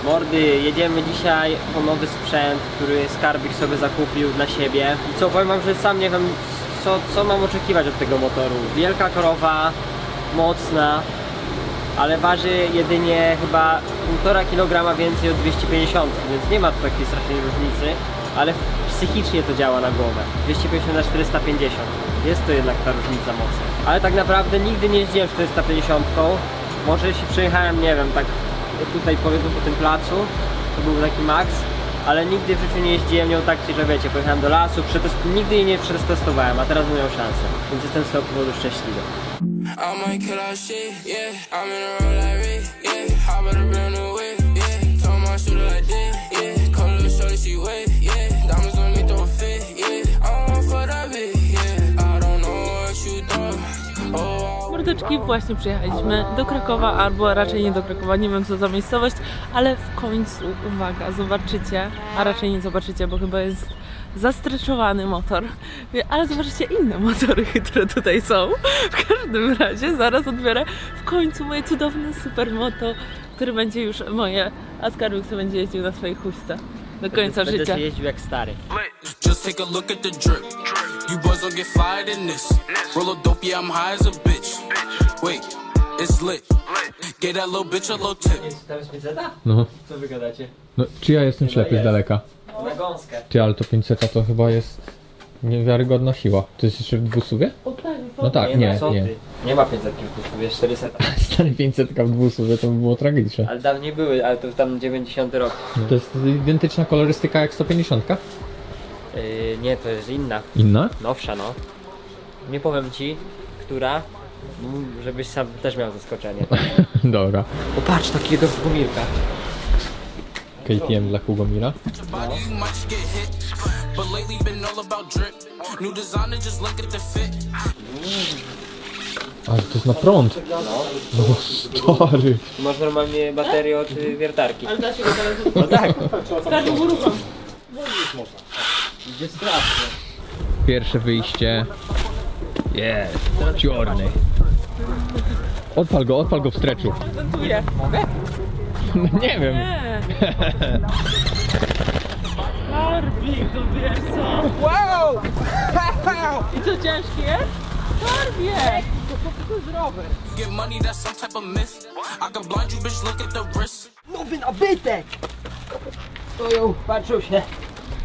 Mordy, jedziemy dzisiaj po nowy sprzęt, który Skarbik sobie zakupił dla siebie. I co, powiem wam, że sam nie wiem co mam oczekiwać od tego motoru. Wielka korowa, mocna, ale waży jedynie chyba 1,5 kg więcej od 250, więc nie ma tu takiej strasznej różnicy, ale psychicznie to działa na głowę. 250 na 450. Jest to jednak ta różnica mocy. Ale tak naprawdę nigdy nie jeździłem 450. Może się przejechałem, nie wiem, tak tutaj powiedzmy po tym placu, to był taki maks, ale nigdy w życiu nie jeździłem nią tak, że wiecie, pojechałem do lasu, nigdy jej nie przetestowałem, a teraz bym miał szansę, więc jestem z tego powodu szczęśliwy. Mordeczki, właśnie przyjechaliśmy do Krakowa, albo raczej nie do Krakowa, nie wiem co za miejscowość, ale w końcu, uwaga, zobaczycie, a raczej nie zobaczycie, bo chyba jest zastreczowany motor, ale zobaczycie inne motory, które tutaj są. W każdym razie zaraz odbiorę w końcu moje cudowne supermoto, które będzie już moje, a Skarbik sobie będzie jeździł na swojej huśce do końca życia. Będę się jeździł jak stary. Just take a look at the drip. You boys don't get fired in this. Roll a dope, yeah, I'm high as a bitch. Wait, it's lit. Get that little bitch a little tip. Tam jest 500? No. Co wy gadacie? No, czy ja jestem ślepy z daleka? Na gąskę. Ty, ale to 500 to chyba jest niewiarygodna siła. To jest jeszcze w dwusuwie? No tak, nie, no co nie. ty? Nie ma 500 km, jest 400. Stary 500 w dwusuwie to by było tragiczne. Ale dawniej były, ale to tam 90 rok. To jest identyczna kolorystyka jak 150? Nie, to jest inna. Inna? Nowsza, no. Nie powiem ci, która, żebyś sam też miał zaskoczenie. Dobra. O patrz, takiego Hugomirka. KTM dla Hugomira. Body, you might just get hit. But lately been all about drip. New designer, just look at the fit. Ale to jest na prąd. No stary. Tu masz normalnie baterię od wiertarki. Ale da się go teraz No tak. Skarbik uruchom. Idzie strasznie. Pierwsze wyjście. Jest. Ciorny. Odpal go w streczu. Montuję. Mogę? No nie wiem. Nie. Skarbik, to wiesz co? Wow! I co, ciężki jest? Skarbie! Get money, that's some type of myth. I can blind you, bitch, look at the wrist. Nowy nabytek! Stoją, patrzą się.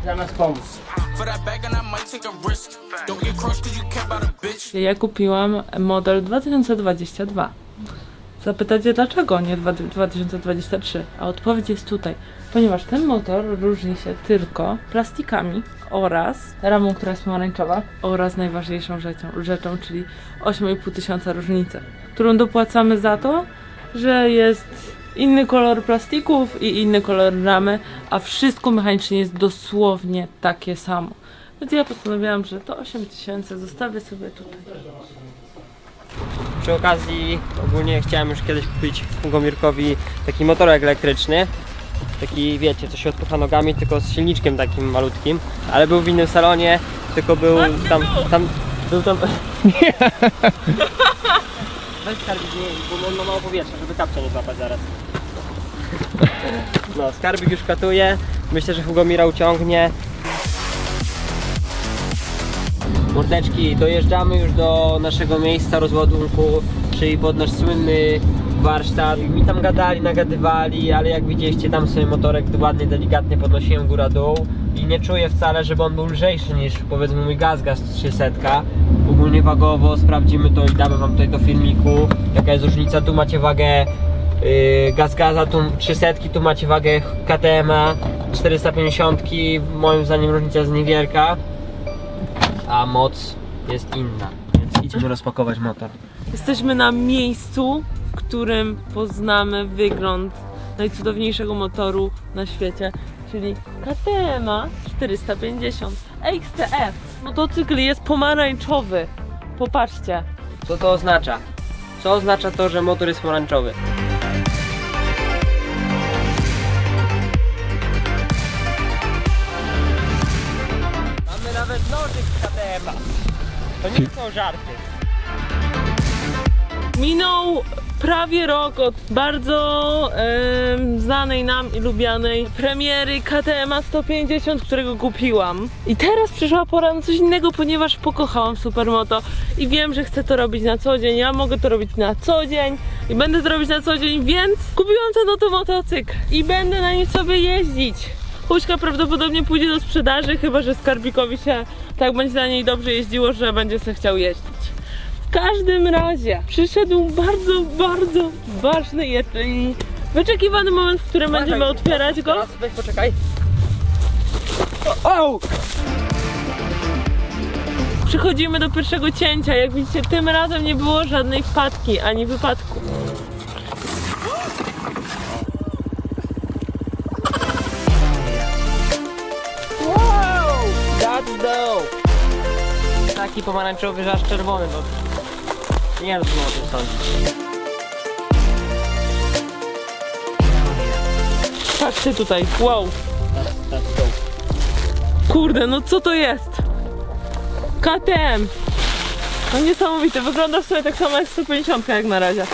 Zamiast pomóc. For that bag, and I might take a risk. Don't get crushed cause you care about a bitch. Ja kupiłam model 2022. Zapytacie dlaczego nie 2023? A odpowiedź jest tutaj. Ponieważ ten motor różni się tylko plastikami oraz ramą, która jest pomarańczowa, oraz najważniejszą rzeczą, czyli 8500 różnicy, którą dopłacamy za to, że jest inny kolor plastików i inny kolor ramy, a wszystko mechanicznie jest dosłownie takie samo. Więc ja postanowiłam, że to 8000 zostawię sobie tutaj. Przy okazji ogólnie chciałem już kiedyś kupić Hugomirkowi taki motorek elektryczny. Taki, wiecie, co się odpycha nogami, tylko z silniczkiem takim malutkim. Ale był w innym salonie, tylko był był tam... Nie! Weź Skarbik, bo on ma mało powietrza, żeby kapcia nie złapać zaraz. No, Skarbik już katuje. Myślę, że Hugomira uciągnie. Mordeczki, dojeżdżamy już do naszego miejsca rozładunku, czyli pod nasz słynny warsztat. Mi tam nagadywali, ale jak widzieliście, tam sobie motorek ładnie, delikatnie podnosiłem góra-dół i nie czuję wcale, żeby on był lżejszy niż powiedzmy mój Gaz 300. Ogólnie wagowo sprawdzimy to i damy wam tutaj do filmiku, jaka jest różnica. Tu macie wagę Gaza, tu 300, tu macie wagę KTM-a 450. Moim zdaniem różnica jest niewielka, a moc jest inna, więc idźmy rozpakować motor. Jesteśmy na miejscu, w którym poznamy wygląd najcudowniejszego motoru na świecie, czyli KTM 450 XTF. Motocykl jest pomarańczowy. Popatrzcie. Co to oznacza? Co oznacza to, że motor jest pomarańczowy? Mamy nawet nożyk z KTM-a. To nie są żarty. Minął prawie rok od bardzo znanej nam i lubianej premiery KTM 150, którego kupiłam. I teraz przyszła pora na coś innego, ponieważ pokochałam Supermoto i wiem, że chcę to robić na co dzień. Ja mogę to robić na co dzień i będę to robić na co dzień, więc kupiłam ten oto motocykl i będę na nim sobie jeździć. Huśka prawdopodobnie pójdzie do sprzedaży, chyba że Skarbikowi się tak będzie na niej dobrze jeździło, że będzie sobie chciał jeździć. W każdym razie przyszedł bardzo ważny i wyczekiwany moment, w którym będziemy otwierać go. Teraz weź poczekaj. O! Przechodzimy do pierwszego cięcia. Jak widzicie, tym razem nie było żadnej wpadki ani wypadku. Wow! That's dope! Taki pomarańczowy, że aż czerwony, no. Nie wiem, co mam o tym sądzić. Patrzcie tutaj, wow. That's dope. Kurde, no co to jest? KTM. No niesamowite, wygląda w sobie tak samo jak 150 jak na razie.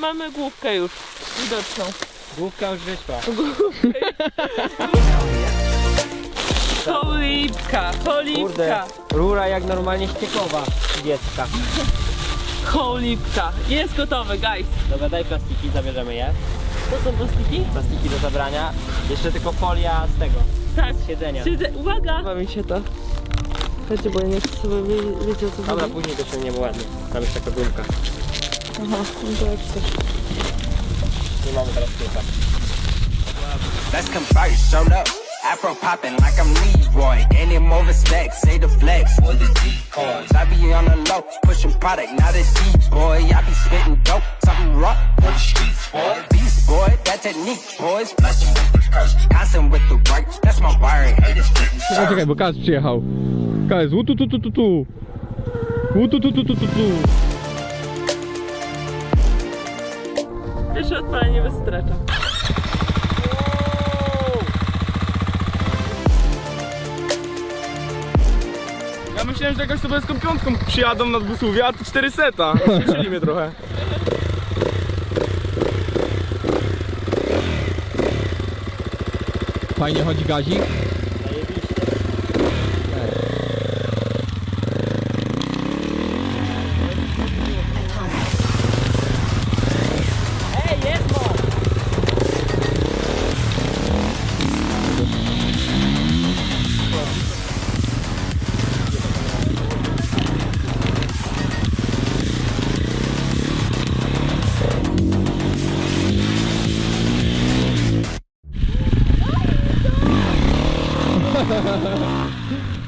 Mamy główkę już widoczną. Główka już wyszła. Cholipka, Kurde, rura jak normalnie ściekowa. 30. Cholipka. Jest gotowy, guys. Dobra, daj plastiki, zabierzemy je. To są plastiki? Plastiki do zabrania. Jeszcze tylko folia z tego. Tak. Z siedzenia. Uwaga! Chyba mi się to. Słuchajcie, bo ja nie chcę sobie wiecie o co Dobra, chodzi. później to się nie było ładnie. Tam jest taka gumka. Aha, no to jak chcesz. Nie mamy teraz kilka. Let's converse, show up. Afro popping like I'm Leroy. Any more respect, say the flex. For the decoys. I be on the low, pushing product, not a boy. I be spitting dope, something rough for the streets, boy. Beast boy, that technique, boys. Blessing with the curse, constant with the work. That's my wiring. Haters getting served. Czekaj, bo Kaz przyjechał. Kaz, łutututututu. Łutututututu. Pierwsze odpalenie bez stracza. Ja myślałem, że jakaś sobie z tą piątką przyjadą nad Busówie, a to 400. Słyszeli mnie trochę. Fajnie chodzi gazik. Ej, jedno!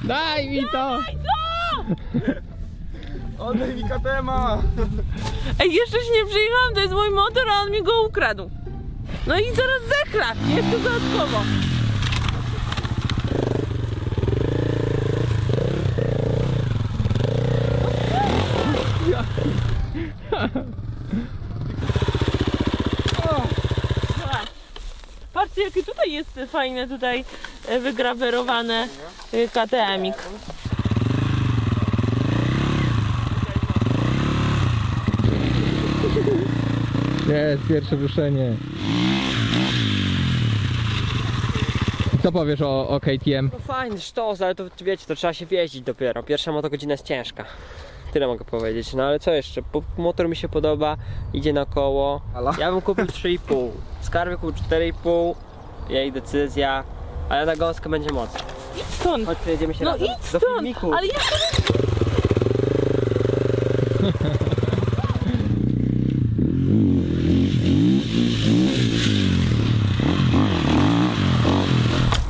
Daj mi to! Oddaj mi KTM-a. Ej, jeszcze się nie przyjechałam, to jest mój motor, a on mi go ukradł. No i zaraz zechla, jeszcze dodatkowo. Patrzcie, jakie tutaj jest fajne tutaj wygrawerowane KTM-ik. Jest, pierwsze ruszenie. Co powiesz o KTM? No fajny sztos, ale to wiecie, to trzeba się wjeździć dopiero. Pierwsza motogodzina jest ciężka. Tyle mogę powiedzieć. No ale co jeszcze? Motor mi się podoba, idzie na koło. Ja bym kupił 3,5. Skarbik kupił 4,5. Jej decyzja. Ale na gąskę będzie moc. Idź stąd! Chodź, przejedziemy się No razem. idź Do stąd! filmiku. Ale jeszcze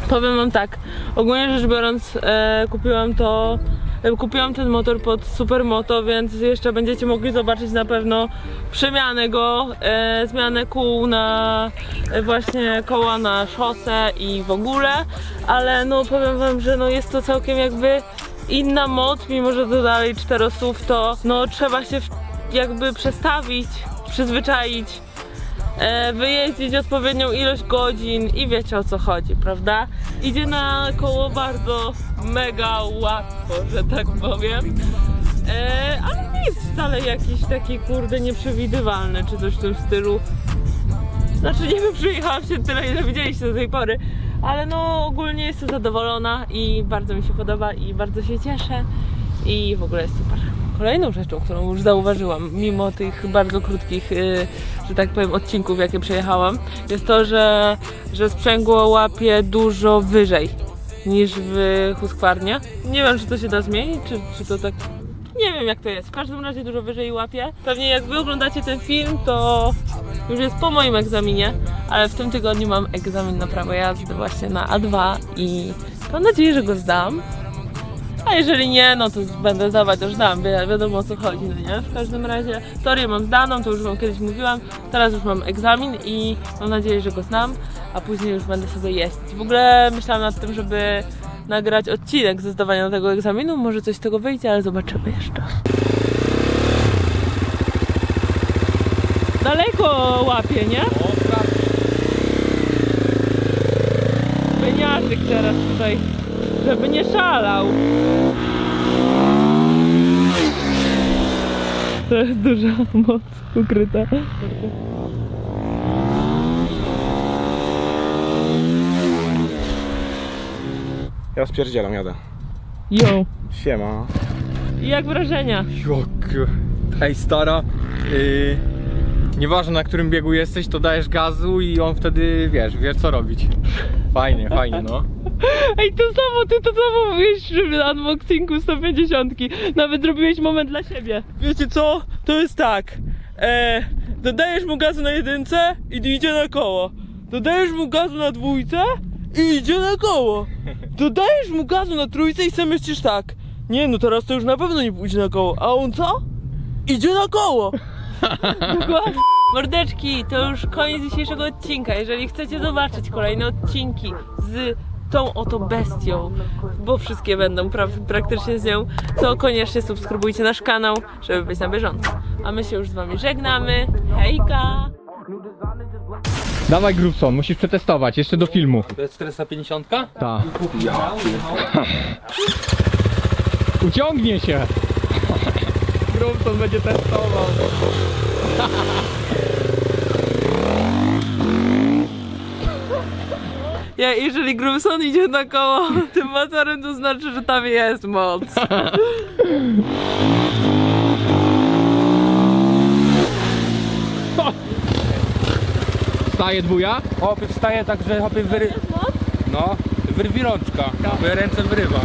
powiem wam tak, ogólnie rzecz biorąc kupiłam ten motor pod Supermoto, więc jeszcze będziecie mogli zobaczyć na pewno przemianę go, zmianę kół na właśnie koła na szosę i w ogóle, ale no powiem wam, że no jest to całkiem jakby inna moc, mimo że to dalej 4 SUV, to no trzeba się jakby przestawić, przyzwyczaić, wyjeździć odpowiednią ilość godzin i wiecie o co chodzi, prawda? Idzie na koło bardzo mega łatwo, że tak powiem, ale nie jest wcale jakiś taki kurde nieprzewidywalny, czy coś w tym stylu. Znaczy nie wiem, przyjechałam się tyle, ile widzieliście do tej pory, ale no ogólnie jestem zadowolona i bardzo mi się podoba i bardzo się cieszę i w ogóle jest super. Kolejną rzeczą, którą już zauważyłam, mimo tych bardzo krótkich, że tak powiem, odcinków, jakie przejechałam, jest to, że sprzęgło łapie dużo wyżej niż w Husqvarnie. Nie wiem, czy to się da zmienić, czy to tak... Nie wiem, jak to jest. W każdym razie dużo wyżej łapie. Pewnie jak wy oglądacie ten film, to już jest po moim egzaminie, ale w tym tygodniu mam egzamin na prawo jazdy właśnie na A2 i mam nadzieję, że go zdam. A jeżeli nie, no to będę zdawać, to już zdam, wiadomo o co chodzi, no nie? W każdym razie teorię mam zdaną, to już wam kiedyś mówiłam, teraz już mam egzamin i mam nadzieję, że go znam, a później już będę sobie jeździć. W ogóle myślałam nad tym, żeby nagrać odcinek ze zdawania tego egzaminu, może coś z tego wyjdzie, ale zobaczymy jeszcze. Daleko łapie, nie? Peniatyk teraz tutaj, żeby nie szalał. To jest duża moc ukryta. Ja spierdzielam, jadę. Jo. Siema. I jak wrażenia? Jok. Hej stara, nieważne na którym biegu jesteś, to dajesz gazu i on wtedy, wiesz co robić. Fajnie, no. Ej, ty to samo mówiłeś przy unboxingu 150. Nawet zrobiłeś moment dla siebie. Wiecie co? To jest tak. Dodajesz mu gazu na jedynce i idzie na koło. Dodajesz mu gazu na dwójce i idzie na koło. Dodajesz mu gazu na trójce i sam myślisz tak. Nie, no teraz to już na pewno nie pójdzie na koło. A on co? Idzie na koło. Dokładnie. Mordeczki, to już koniec dzisiejszego odcinka. Jeżeli chcecie zobaczyć kolejne odcinki z tą oto bestią, bo wszystkie będą praktycznie z nią, to koniecznie subskrybujcie nasz kanał, żeby być na bieżąco. A my się już z wami żegnamy. Hejka! Dawaj Grubson, musisz przetestować, jeszcze do filmu. To jest 450? Tak. Uciągnie się. Grubson będzie testował. Jeżeli Grubson idzie na koło tym motorem, to znaczy, że tam jest moc. Staje dwuja? Hopy wstaje tak, że hopy No, wyrwi rączka, bo ręce wyrywa.